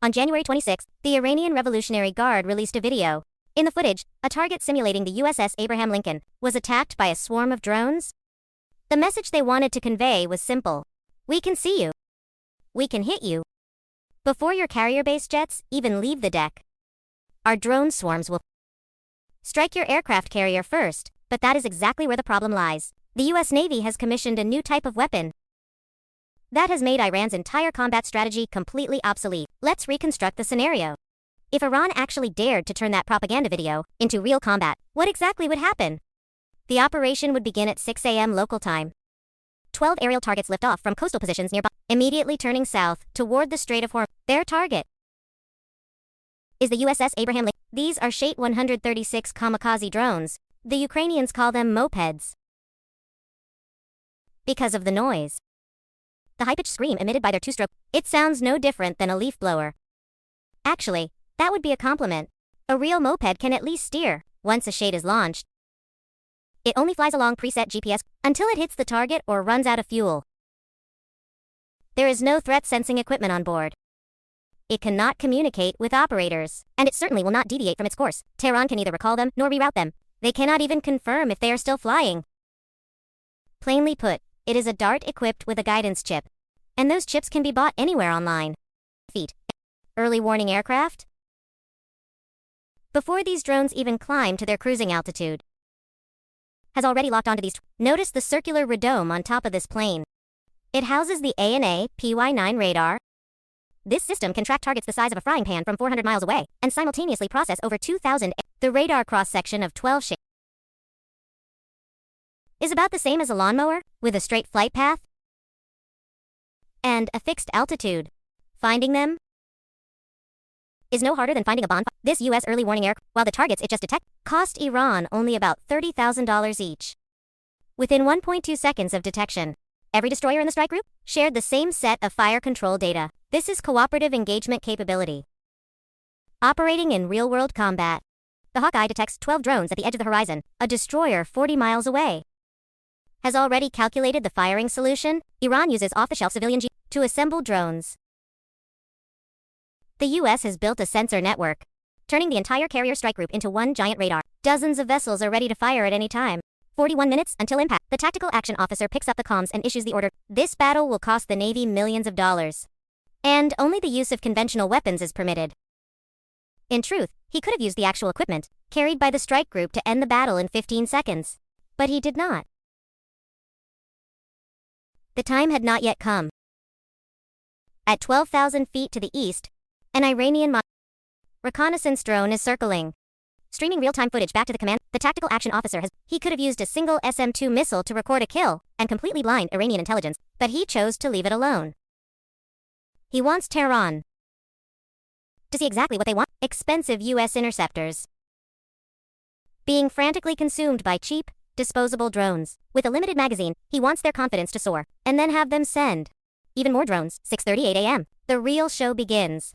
On January 26, the Iranian Revolutionary Guard released a video. In the footage, a target simulating the USS Abraham Lincoln was attacked by a swarm of drones. The message they wanted to convey was simple. We can see you. We can hit you. Before your carrier-based jets even leave the deck, our drone swarms will strike your aircraft carrier first, but that is exactly where the problem lies. The US Navy has commissioned a new type of weapon that has made Iran's entire combat strategy completely obsolete. Let's reconstruct the scenario. If Iran actually dared to turn that propaganda video into real combat, what exactly would happen? The operation would begin at 6 a.m. local time. 12 aerial targets lift off from coastal positions nearby, immediately turning south toward the Strait of Hormuz. Their target is the USS Abraham Lincoln. These are Shahed 136 kamikaze drones. The Ukrainians call them mopeds because of the noise. The high-pitched scream emitted by their two-stroke, it sounds no different than a leaf blower. Actually, that would be a compliment. A real moped can at least steer. Once a Shahed is launched, it only flies along preset GPS until it hits the target or runs out of fuel. There is no threat-sensing equipment on board. It cannot communicate with operators, and it certainly will not deviate from its course. Tehran can neither recall them nor reroute them. They cannot even confirm if they are still flying. Plainly put, it is a dart equipped with a guidance chip, and those chips can be bought anywhere online. Feet. Early warning aircraft? Before these drones even climb to their cruising altitude, has already locked onto these. Notice the circular radome on top of this plane. It houses the ANA PY9 radar. This system can track targets the size of a frying pan from 400 miles away and simultaneously process over 2,000. The radar cross-section of 12 Shahed is about the same as a lawnmower, with a straight flight path and a fixed altitude. Finding them is no harder than finding a bonfire. This U.S. early warning air, while the targets it just detected, cost Iran only about $30,000 each. Within 1.2 seconds of detection, every destroyer in the strike group shared the same set of fire control data. This is cooperative engagement capability. Operating in real-world combat, the Hawkeye detects 12 drones at the edge of the horizon. A destroyer 40 miles away has already calculated the firing solution. Iran uses off-the-shelf civilian to assemble drones. The U.S. has built a sensor network, turning the entire carrier strike group into one giant radar. Dozens of vessels are ready to fire at any time. 41 minutes until impact. The tactical action officer picks up the comms and issues the order. This battle will cost the Navy millions of dollars, and only the use of conventional weapons is permitted. In truth, he could have used the actual equipment carried by the strike group to end the battle in 15 seconds. But he did not. The time had not yet come. At 12,000 feet to the east, an Iranian reconnaissance drone is circling, streaming real-time footage back to the command. The tactical action officer he could have used a single SM-2 missile to record a kill and completely blind Iranian intelligence, but he chose to leave it alone. He wants Tehran to see exactly what they want: expensive U.S. interceptors being frantically consumed by cheap, disposable drones. With a limited magazine, he wants their confidence to soar, and then have them send even more drones. 6:38 a.m. The real show begins.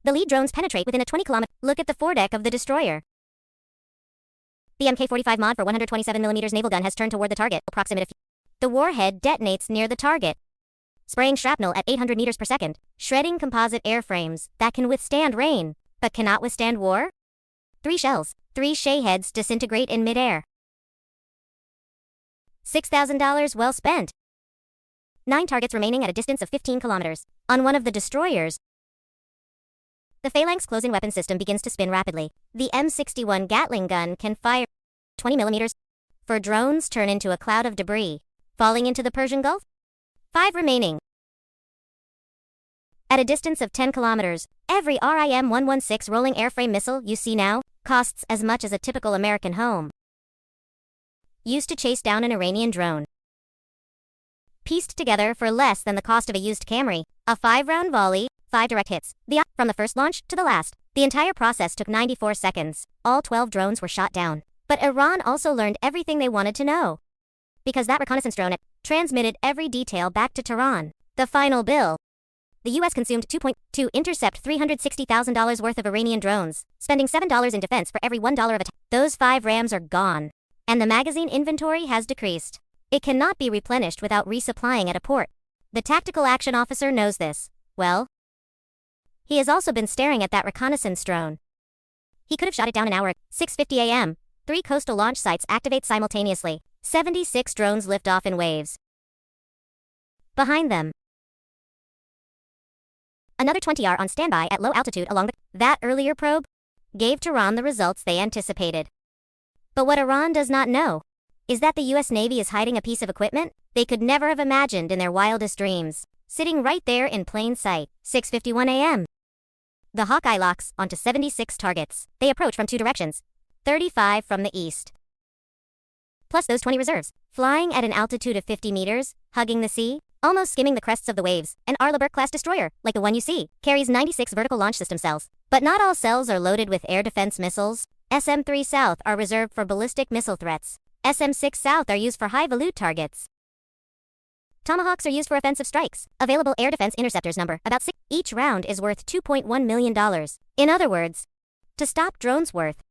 The lead drones penetrate within a 20-kilometer. Look at the foredeck of the destroyer. The Mk-45 mod for 127mm naval gun has turned toward the target. Approximate. The warhead detonates near the target, spraying shrapnel at 800 meters per second, shredding composite airframes that can withstand rain, but cannot withstand war. 3 shells, 3 Shaheeds disintegrate in midair. $6,000 well spent. 9 targets remaining at a distance of 15 kilometers. On one of the destroyers, the phalanx closing weapon system begins to spin rapidly. The M61 Gatling gun can fire 20 millimeters. 4 drones turn into a cloud of debris, falling into the Persian Gulf. 5 remaining. At a distance of 10 kilometers, every RIM-116 rolling airframe missile you see now costs as much as a typical American home. Used to chase down an Iranian drone. Pieced together for less than the cost of a used Camry. A 5-round volley, 5 direct hits. From the first launch to the last. The entire process took 94 seconds. All 12 drones were shot down. But Iran also learned everything they wanted to know, because that reconnaissance drone transmitted every detail back to Tehran. The final bill. The U.S. consumed to intercept $360,000 worth of Iranian drones, spending $7 in defense for every $1 of attack. Those 5 Rams are gone, and the magazine inventory has decreased. It cannot be replenished without resupplying at a port. The tactical action officer knows this. Well, He has also been staring at that reconnaissance drone. He could have shot it down an hour. 6:50 a.m. 3 coastal launch sites activate simultaneously. 76 drones lift off in waves. Behind them, another 20 are on standby at low altitude along that earlier probe gave Tehran the results they anticipated. But what Iran does not know is that the US Navy is hiding a piece of equipment they could never have imagined in their wildest dreams, sitting right there in plain sight. 6:51 a.m. The Hawkeye locks onto 76 targets. They approach from 2 directions, 35 from the east. Plus those 20 reserves, flying at an altitude of 50 meters, hugging the sea, almost skimming the crests of the waves. An Arleigh-class destroyer, like the one you see, carries 96 vertical launch system cells. But not all cells are loaded with air defense missiles. SM-3 South are reserved for ballistic missile threats. SM-6 South are used for high-volute targets. Tomahawks are used for offensive strikes. Available air defense interceptors number about 6. Each round is worth $2.1 million. In other words, to stop drones worth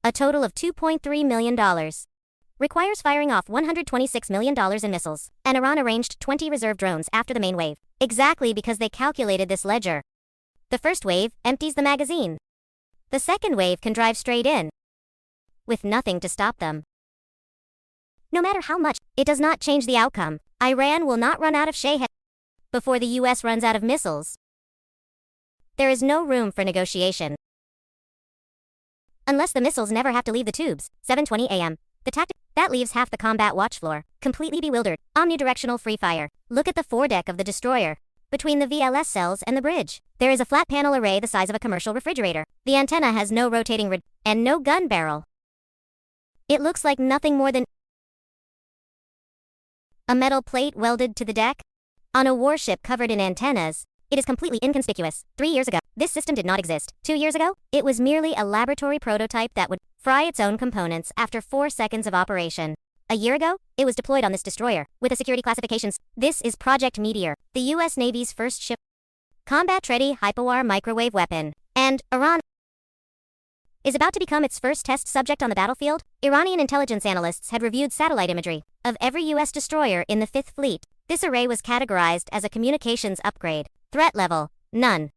a total of $2.3 million. Requires firing off $126 million in missiles. And Iran arranged 20 reserve drones after the main wave. Exactly because they calculated this ledger. The first wave empties the magazine. The second wave can drive straight in, with nothing to stop them. No matter how much, it does not change the outcome. Iran will not run out of Shahed before the US runs out of missiles. There is no room for negotiation. Unless the missiles never have to leave the tubes. 7:20 a.m. The tactic that leaves half the combat watch floor completely bewildered. Omnidirectional free fire. Look at the foredeck of the destroyer. Between the VLS cells and the bridge, there is a flat panel array the size of a commercial refrigerator. The antenna has no rotating and no gun barrel. It looks like nothing more than a metal plate welded to the deck. On a warship covered in antennas, it is completely inconspicuous. 3 years ago, this system did not exist. 2 years ago, it was merely a laboratory prototype that would fry its own components after 4 seconds of operation. A year ago, it was deployed on this destroyer, with a security classifications. This is Project Meteor, the US Navy's first ship combat-ready hyperwar microwave weapon. And Iran is about to become its first test subject on the battlefield. Iranian intelligence analysts had reviewed satellite imagery of every US destroyer in the 5th Fleet. This array was categorized as a communications upgrade. Threat level, none.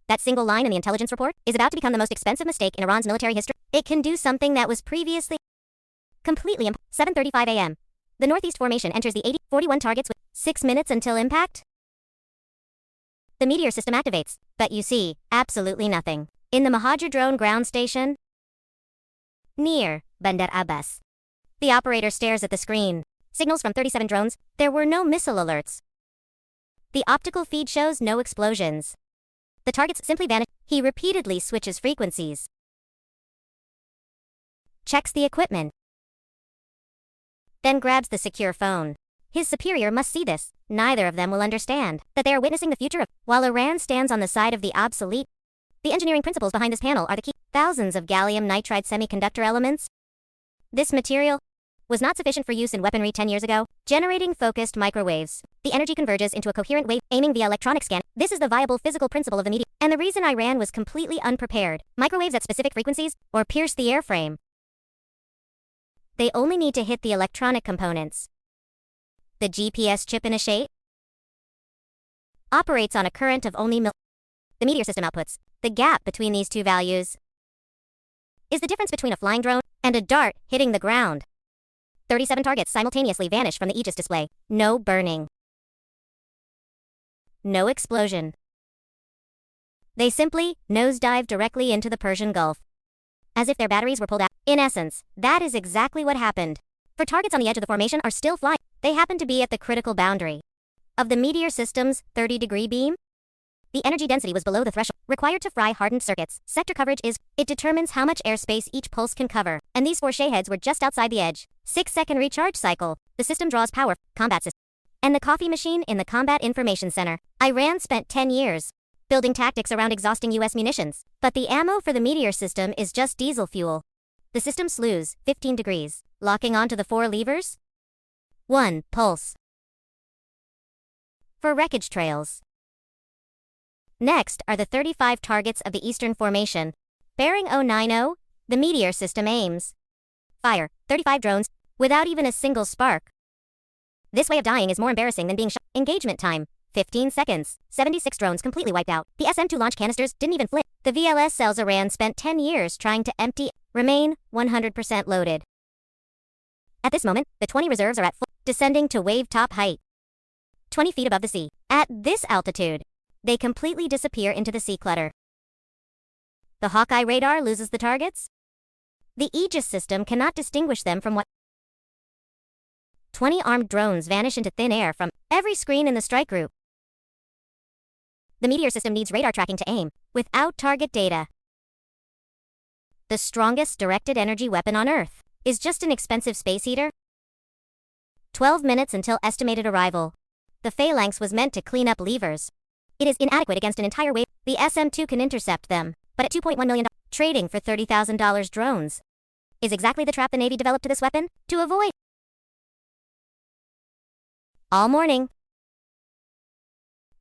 That single line in the intelligence report is about to become the most expensive mistake in Iran's military history. It can do something that was previously completely 7:35 a.m. The northeast formation enters the 41 targets with 6 minutes until impact. The Meteor system activates, but you see absolutely nothing. In the Mahajir drone ground station near Bandar Abbas, the operator stares at the screen. Signals from 37 drones. There were no missile alerts. The optical feed shows no explosions. The targets simply vanish. He repeatedly switches frequencies. Checks the equipment. Then grabs the secure phone. His superior must see this. Neither of them will understand that they are witnessing the future of, while Iran stands on the side of the obsolete. The engineering principles behind this panel are the key. Thousands of gallium nitride semiconductor elements. This material was not sufficient for use in weaponry 10 years ago, generating focused microwaves. The energy converges into a coherent wave, aiming via electronic scan. This is the viable physical principle of the media, and the reason Iran was completely unprepared. Microwaves at specific frequencies, or pierce the airframe. They only need to hit the electronic components. The GPS chip in a shape operates on a current of only the Meteor system outputs. The gap between these two values is the difference between a flying drone and a dart hitting the ground. 37 targets simultaneously vanish from the Aegis display. No burning. No explosion. They simply nosedive directly into the Persian Gulf, as if their batteries were pulled out. In essence, that is exactly what happened. For targets on the edge of the formation are still flying. They happen to be at the critical boundary of the Meteor system's 30-degree beam. The energy density was below the threshold required to fry hardened circuits. Sector coverage is, it determines how much airspace each pulse can cover, and these 4 Shaheds were just outside the edge. 6-second recharge cycle. The system draws power, combat system. And the coffee machine in the Combat Information Center. Iran spent 10 years building tactics around exhausting US munitions, but the ammo for the Meteor system is just diesel fuel. The system slews, 15 degrees, locking onto the 4 levers. 1 pulse. For wreckage trails. Next are the 35 targets of the Eastern Formation. Bearing 090, the Meteor system aims. Fire, 35 drones, without even a single spark. This way of dying is more embarrassing than being shot. Engagement time, 15 seconds. 76 drones completely wiped out. The SM-2 launch canisters didn't even flit. The VLS cells Iran spent 10 years trying to empty remain 100% loaded. At this moment, the 20 reserves are at full, descending to wave top height. 20 feet above the sea. At this altitude, they completely disappear into the sea clutter. The Hawkeye radar loses the targets. The Aegis system cannot distinguish them from what 20 armed drones vanish into thin air from every screen in the strike group. The Meteor system needs radar tracking to aim, without target data. The strongest directed energy weapon on Earth is just an expensive space heater. 12 minutes until estimated arrival. The Phalanx was meant to clean up levers. It is inadequate against an entire wave. The SM-2 can intercept them, but at $2.1 million, trading for $30,000 drones is exactly the trap the Navy developed to this weapon to avoid. All morning,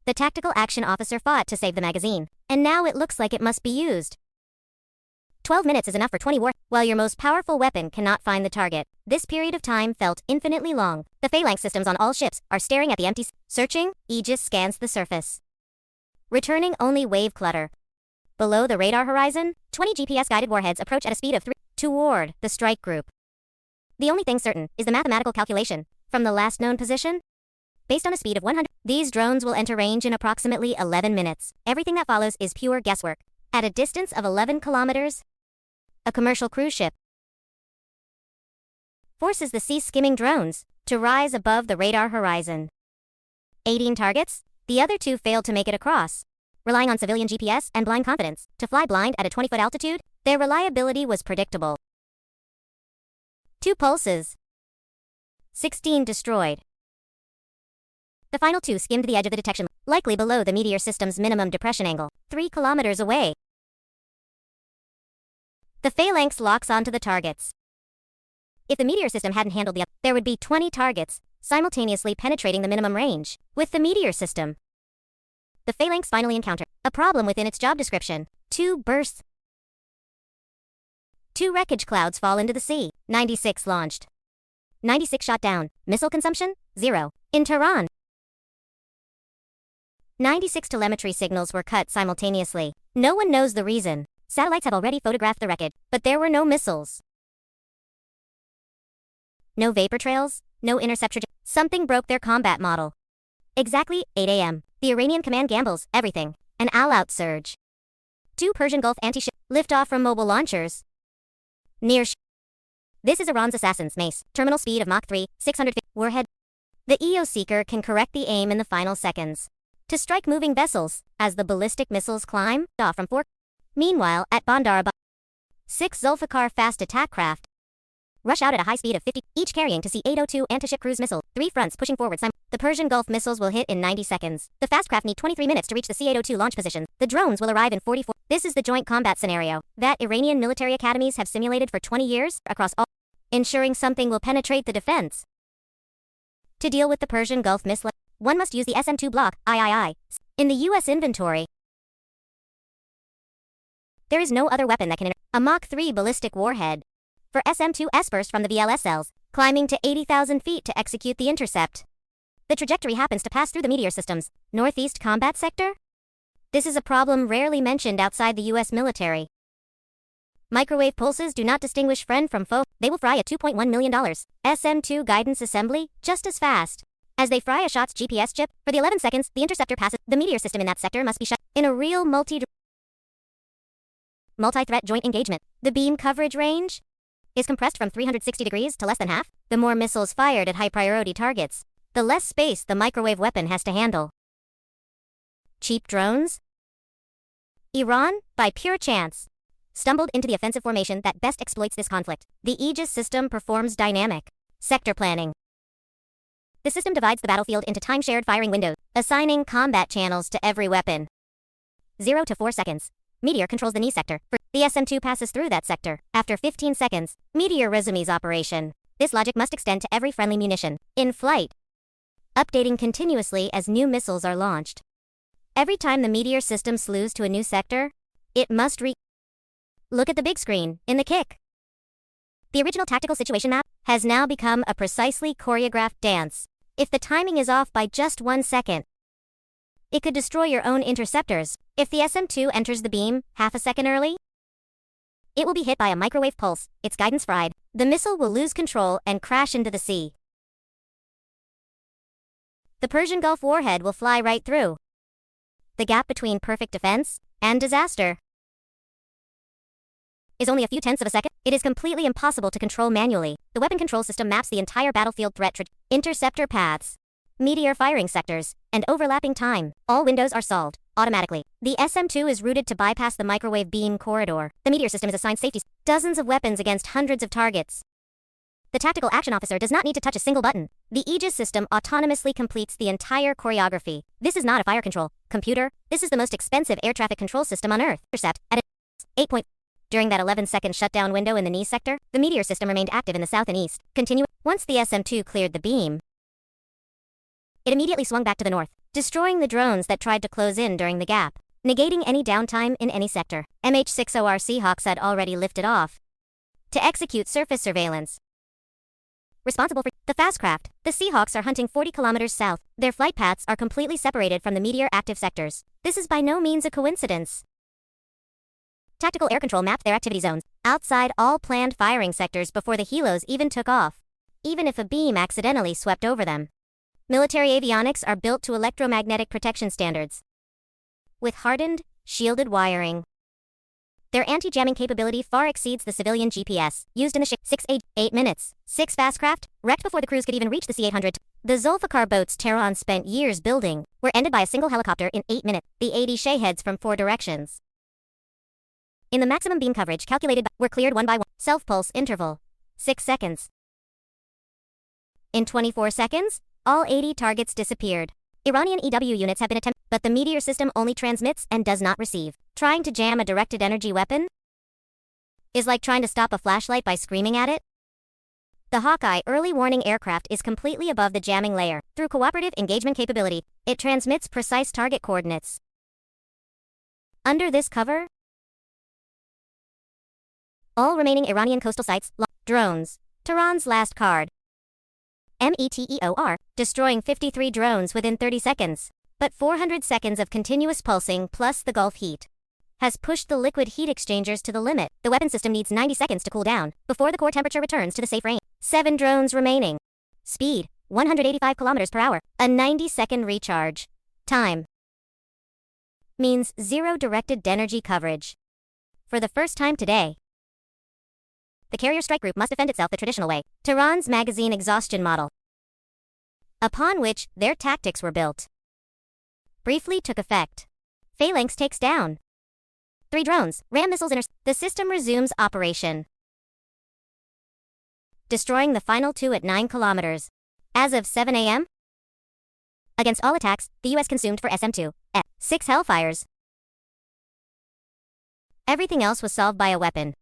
the tactical action officer fought to save the magazine, and now it looks like it must be used. 12 minutes is enough for 20 war, while your most powerful weapon cannot find the target. This period of time felt infinitely long. The Phalanx systems on all ships are staring at the empty searching. Aegis scans the surface, returning only wave clutter. Below the radar horizon, 20 GPS-guided warheads approach at a speed of 3 toward the strike group. The only thing certain is the mathematical calculation from the last known position. Based on a speed of 100, these drones will enter range in approximately 11 minutes. Everything that follows is pure guesswork. At a distance of 11 kilometers, a commercial cruise ship forces the sea-skimming drones to rise above the radar horizon. 18 targets, the other 2 failed to make it across. Relying on civilian GPS and blind confidence to fly blind at a 20-foot altitude, their reliability was predictable. 2 pulses. 16 destroyed. The final 2 skimmed the edge of the detection, likely below the Meteor system's minimum depression angle, 3 kilometers away. The Phalanx locks onto the targets. If the Meteor system hadn't handled there would be 20 targets simultaneously penetrating the minimum range. With the Meteor system, the Phalanx finally encountered a problem within its job description. 2 bursts. 2 wreckage clouds fall into the sea. 96 launched. 96 shot down. Missile consumption? 0. In Tehran, 96 telemetry signals were cut simultaneously. No one knows the reason. Satellites have already photographed the wreckage, but there were no missiles. No vapor trails, no interceptor. Something broke their combat model. Exactly 8 a.m. The Iranian command gambles everything. An all-out surge. 2 Persian Gulf anti-ship lift-off from mobile launchers. Near This is Iran's Assassin's Mace. Terminal speed of Mach 3, 650. Warhead. The EO Seeker can correct the aim in the final seconds to strike moving vessels as the ballistic missiles climb off from 4. Meanwhile, at Bandar Abbas, 6 Zulfikar fast attack craft rush out at a high speed of 50, each carrying to C-802 anti-ship cruise missile, 3 fronts pushing forward. The Persian Gulf missiles will hit in 90 seconds. The fast craft need 23 minutes to reach the C-802 launch position. The drones will arrive in 44. This is the joint combat scenario that Iranian military academies have simulated for 20 years across all, ensuring something will penetrate the defense. To deal with the Persian Gulf missile, one must use the SM-2 block, III. In the U.S. inventory, there is no other weapon that can a Mach 3 ballistic warhead for SM-2's burst from the VLS cells, climbing to 80,000 feet to execute the intercept. The trajectory happens to pass through the Meteor system's northeast combat sector. This is a problem rarely mentioned outside the U.S. military. Microwave pulses do not distinguish friend from foe. They will fry a $2.1 million SM-2 guidance assembly just as fast as they fry a SHOT's GPS chip. For the 11 seconds the interceptor passes, the Meteor system in that sector must be shut in a real multi-threat joint engagement. The beam coverage range is compressed from 360 degrees to less than half. The more missiles fired at high-priority targets, the less space the microwave weapon has to handle. Cheap drones? Iran, by pure chance, stumbled into the offensive formation that best exploits this conflict. The Aegis system performs dynamic sector planning. The system divides the battlefield into time-shared firing windows, assigning combat channels to every weapon. 0 to 4 seconds. Meteor controls the knee sector. The SM-2 passes through that sector. After 15 seconds, Meteor resumes operation. This logic must extend to every friendly munition in flight, updating continuously as new missiles are launched. Every time the Meteor system slews to a new sector, it must look at the big screen in the kick. The original tactical situation map has now become a precisely choreographed dance. If the timing is off by just 1 second, It could destroy your own interceptors. If the SM-2 enters the beam half a second early, it will be hit by a microwave pulse, its guidance fried. The missile will lose control and crash into the sea. The Persian Gulf warhead will fly right through the gap between perfect defense and disaster is only a few tenths of a second. It is completely impossible to control manually. The weapon control system maps the entire battlefield threat interceptor paths, meteor firing sectors, and overlapping time. All windows are solved automatically. The SM-2 is routed to bypass the microwave beam corridor. The meteor system is assigned safety. Dozens of weapons against hundreds of targets. The tactical action officer does not need to touch a single button. The Aegis system autonomously completes the entire choreography. This is not a fire control computer. This is the most expensive air traffic control system on Earth. Intercept at 8 point. During that 11-second shutdown window in the Nice sector, the meteor system remained active in the south and east. Once the SM-2 cleared the beam, it immediately swung back to the north, destroying the drones that tried to close in during the gap, negating any downtime in any sector. MH-60R Seahawks had already lifted off to execute surface surveillance. Responsible for the fast craft, the Seahawks are hunting 40 kilometers south. Their flight paths are completely separated from the meteor active sectors. This is by no means a coincidence. Tactical air control mapped their activity zones outside all planned firing sectors before the helos even took off, even if a beam accidentally swept over them. Military avionics are built to electromagnetic protection standards, with hardened, shielded wiring. Their anti-jamming capability far exceeds the civilian GPS used in the 8 minutes. 6 fast craft, wrecked before the crews could even reach the C-800. The Zulfikar boats Tehran spent years building were ended by a single helicopter in 8 minutes. The 80 Shaheeds from 4 directions, in the maximum beam coverage calculated by, were cleared one by one. Self-pulse interval, 6 seconds. In 24 seconds, all 80 targets disappeared. Iranian EW units have been attempted, but the meteor system only transmits and does not receive. Trying to jam a directed energy weapon is like trying to stop a flashlight by screaming at it. The Hawkeye early warning aircraft is completely above the jamming layer. Through cooperative engagement capability, it transmits precise target coordinates. Under this cover, all remaining Iranian coastal sites, drones. Tehran's last card. METEOR, destroying 53 drones within 30 seconds. But 400 seconds of continuous pulsing plus the Gulf heat has pushed the liquid heat exchangers to the limit. The weapon system needs 90 seconds to cool down before the core temperature returns to the safe range. 7 drones remaining. Speed, 185 kilometers per hour. A 90-second recharge time means 0 directed energy coverage. For the first time today, the carrier strike group must defend itself the traditional way, Tehran's magazine exhaustion model, upon which their tactics were built, briefly took effect. Phalanx takes down 3 drones, ram missiles the system resumes operation, destroying the final 2 at 9 kilometers. As of 7 a.m., against all attacks, the U.S. consumed for SM-2 6 Hellfires. Everything else was solved by a weapon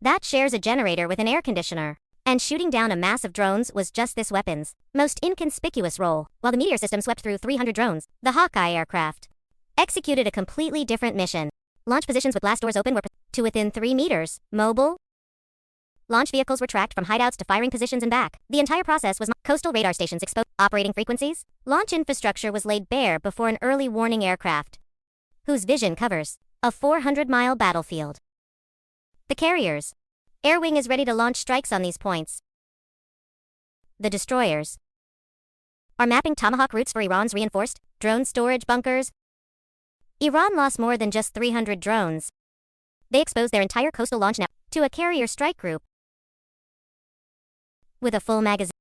that shares a generator with an air conditioner. And shooting down a mass of drones was just this weapon's most inconspicuous role. While the meteor system swept through 300 drones, the Hawkeye aircraft executed a completely different mission. Launch positions with blast doors open were to within 3 meters. Mobile launch vehicles were tracked from hideouts to firing positions and back. The entire process was coastal radar stations exposed. Operating frequencies. Launch infrastructure was laid bare before an early warning aircraft, whose vision covers a 400-mile battlefield. The carriers. Air Wing is ready to launch strikes on these points. The destroyers are mapping Tomahawk routes for Iran's reinforced drone storage bunkers. Iran lost more than just 300 drones. They exposed their entire coastal launch network to a carrier strike group with a full magazine.